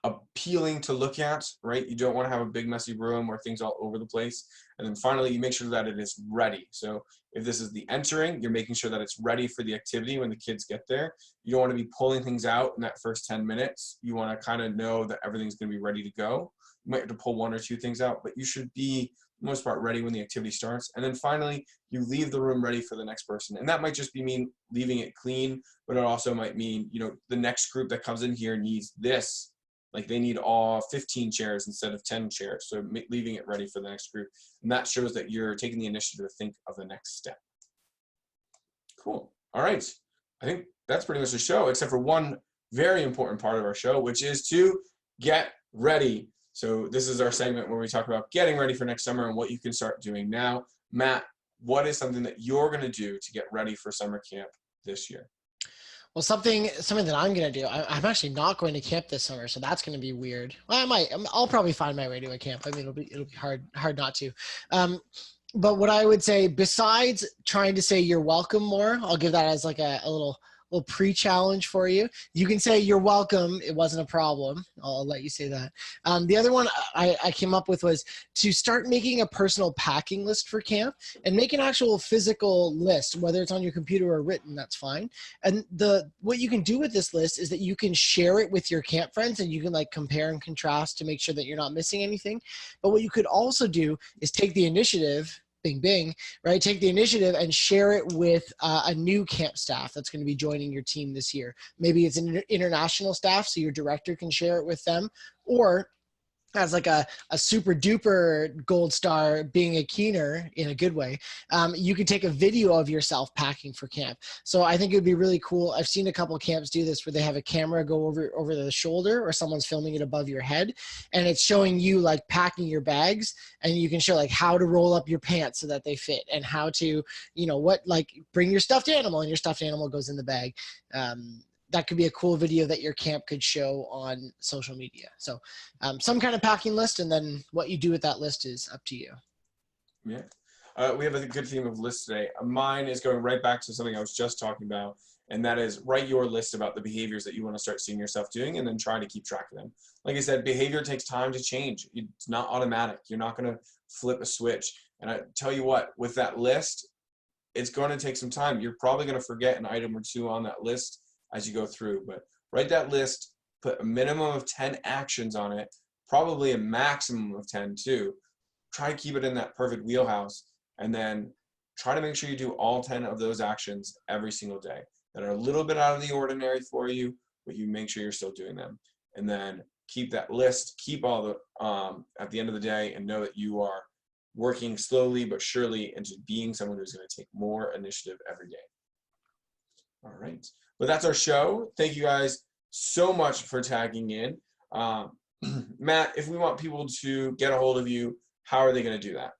appealing to look at, right? You don't want to have a big messy room or things all over the place. And then finally, you make sure that it is ready. So if this is the entering, you're making sure that it's ready for the activity when the kids get there. You don't want to be pulling things out in that first 10 minutes. You want to kind of know that everything's going to be ready to go. You might have to pull one or two things out, but you should be, for the most part, ready when the activity starts. And then finally, you leave the room ready for the next person. And that might just mean leaving it clean, but it also might mean, the next group that comes in here needs this. Like they need all 15 chairs instead of 10 chairs. So leaving it ready for the next group. And that shows that you're taking the initiative to think of the next step. Cool. All right. I think that's pretty much the show, except for one very important part of our show, which is to get ready. So this is our segment where we talk about getting ready for next summer and what you can start doing now. Matt, what is something that you're going to do to get ready for summer camp this year? Well, something that I'm going to do, I'm actually not going to camp this summer, so that's going to be weird. Well, I'll probably find my way to a camp. I mean, it'll be hard not to. But what I would say, besides trying to say you're welcome more, I'll give that as like a little pre-challenge for you. You can say you're welcome. It wasn't a problem. I'll let you say that. The other one I came up with was to start making a personal packing list for camp and make an actual physical list, whether it's on your computer or written, that's fine. And what you can do with this list is that you can share it with your camp friends and you can compare and contrast to make sure that you're not missing anything. But what you could also do is take the initiative, bing, bing, right? Take the initiative and share it with a new camp staff that's going to be joining your team this year. Maybe it's an international staff, so your director can share it with them, or as like a super duper gold star being a keener in a good way, you could take a video of yourself packing for camp. So I think it would be really cool. I've seen a couple of camps do this where they have a camera go over the shoulder or someone's filming it above your head. And it's showing you packing your bags, and you can show how to roll up your pants so that they fit and how to, bring your stuffed animal, and your stuffed animal goes in the bag. That could be a cool video that your camp could show on social media. So some kind of packing list, and then what you do with that list is up to you. Yeah. We have a good theme of lists today. Mine is going right back to something I was just talking about, And that is write your list about the behaviors that you want to start seeing yourself doing, and then try to keep track of them. Like I said, behavior takes time to change. It's not automatic. You're not going to flip a switch. And I tell you what, with that list, it's going to take some time. You're probably going to forget an item or two on that list as you go through, but write that list, put a minimum of 10 actions on it, probably a maximum of 10 too. Try to keep it in that perfect wheelhouse, and then try to make sure you do all 10 of those actions every single day that are a little bit out of the ordinary for you, but you make sure you're still doing them. And then keep that list, keep all the, at the end of the day, and know that you are working slowly but surely into being someone who's going to take more initiative every day. All right. But that's our show. Thank you guys so much for tagging in. Matt, if we want people to get a hold of you, how are they going to do that?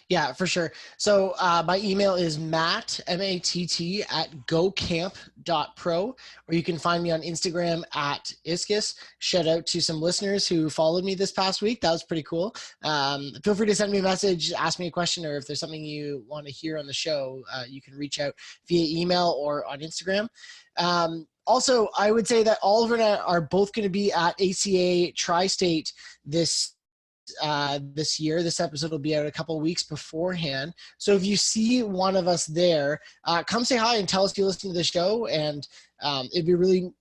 Yeah, for sure. So my email is matt, M-A-T-T, at gocamp.pro, or you can find me on Instagram at Iskis. Shout out to some listeners who followed me this past week. That was pretty cool. Feel free to send me a message, ask me a question, or if there's something you want to hear on the show, you can reach out via email or on Instagram. Also, I would say that Oliver and I are both going to be at ACA Tri-State this year. This episode will be out a couple of weeks beforehand. So if you see one of us there, come say hi and tell us you listen to the show. And it'd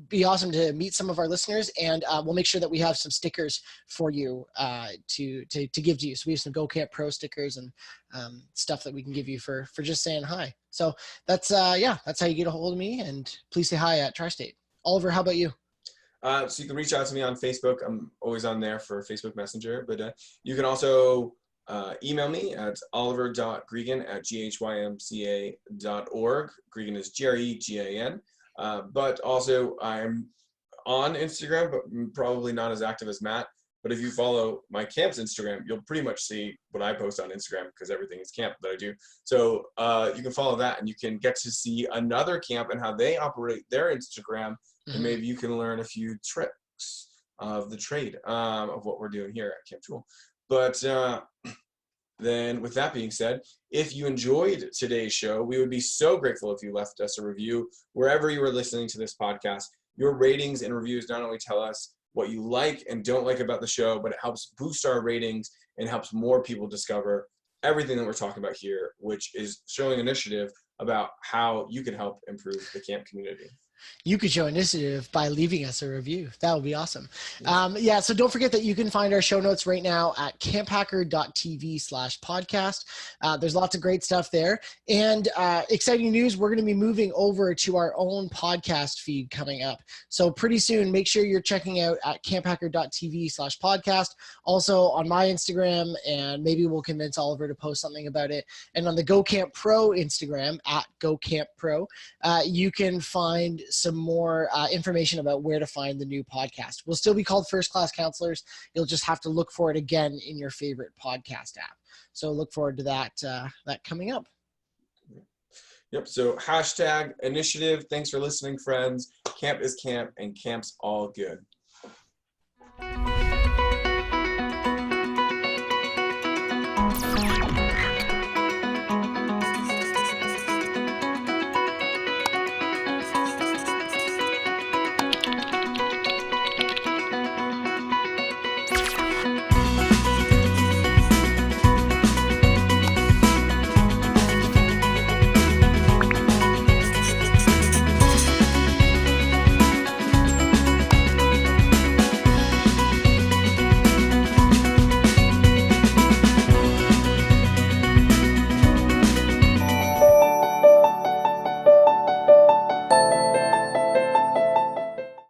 be awesome to meet some of our listeners. And we'll make sure that we have some stickers for you to give to you. So we have some Go Camp Pro stickers and stuff that we can give you for just saying hi. So that's that's how you get a hold of me. And please say hi at Tri-State. Oliver, how about you? So you can reach out to me on Facebook. I'm always on there for Facebook Messenger, but you can also email me at oliver.gregan@gHYMCA.org. Gregan is Gregan. But also I'm on Instagram, but probably not as active as Matt. But if you follow my camp's Instagram, you'll pretty much see what I post on Instagram, because everything is camp that I do. So you can follow that, and you can get to see another camp and how they operate their Instagram. And maybe you can learn a few tricks of the trade of what we're doing here at Camp Tool. But then with that being said, if you enjoyed today's show, we would be so grateful if you left us a review wherever you were listening to this podcast. Your ratings and reviews not only tell us what you like and don't like about the show, but it helps boost our ratings and helps more people discover everything that we're talking about here, which is showing initiative about how you can help improve the camp community. You could show initiative by leaving us a review. That would be awesome. So don't forget that you can find our show notes right now at camphacker.tv/podcast. There's lots of great stuff there. And exciting news, we're going to be moving over to our own podcast feed coming up. So pretty soon, make sure you're checking out at camphacker.tv/podcast. Also on my Instagram, and maybe we'll convince Oliver to post something about it. And on the Go Camp Pro Instagram at Go Camp Pro, you can find some more information about where to find the new podcast. We'll still be called First Class Counselors. You'll just have to look for it again in your favorite podcast app. So look forward to that coming up. Yep. So #initiative. Thanks for listening, friends. Camp is camp, and camp's all good.